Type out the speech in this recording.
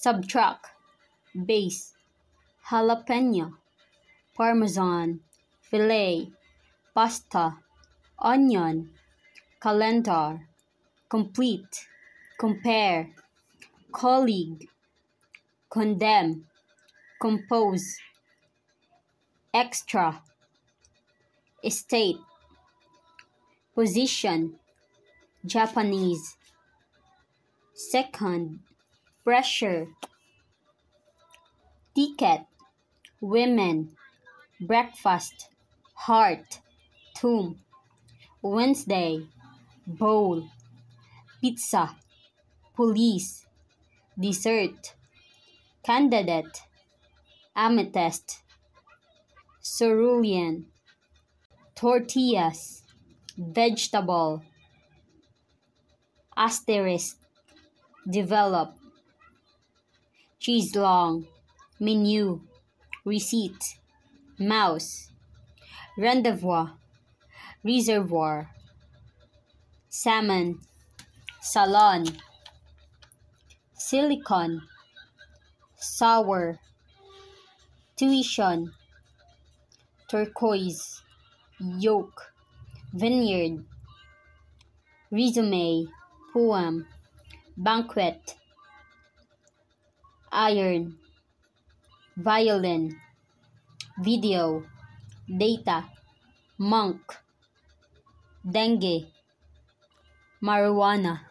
subtract, base, jalapeno, parmesan, filet, pasta, onion, calendar, complete, compare, colleague, condemn, compose, extra, state, position, Japanese, second, pressure, ticket, women, breakfast, heart, tomb, Wednesday, bowl, pizza, police, dessert, candidate, amethyst, cerulean, tortillas, vegetable, asterisk, develop, cheese long, menu, receipt, mouse, rendezvous, reservoir, salmon, salon, silicon, sour, tuition, turquoise, yoke, vineyard, resume, poem, banquet, iron, violin, video, data, monk, dengue, marijuana,